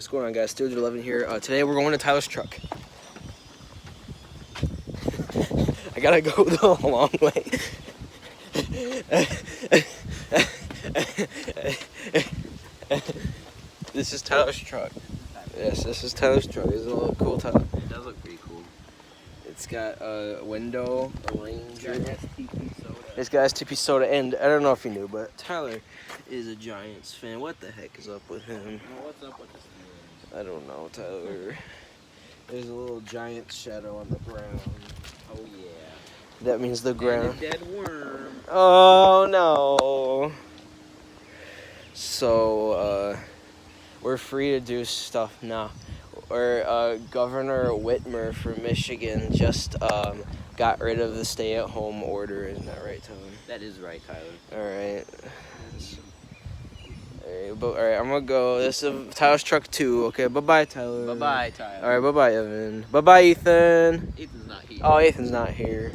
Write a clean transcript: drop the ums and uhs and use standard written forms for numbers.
What's going on, guys? Studio 11 here. Today we're going to Tyler's truck. I gotta go the long way. This is Tyler's truck. Yes, this is Tyler's truck. Isn't it look cool, Tyler? It does look pretty cool. It's got a window, a Ranger. STP soda. It's got STP soda, and I don't know if you knew, but Tyler is a Giants fan. What the heck is up with him? What's up with this? I don't know, Tyler. There's a little giant shadow on the ground. Oh yeah. That means the ground. And a dead worm. Oh no. So we're free to do stuff now. Governor Whitmer from Michigan just got rid of the stay-at-home order. Isn't that right, Tyler? That is right, Tyler. All right. All right, I'm gonna go. This is Tyler's truck 2. Okay, bye-bye, Tyler. Bye-bye, Tyler. All right, bye-bye, Evan. Bye-bye, Ethan. Ethan's not here. Oh, Ethan's not here.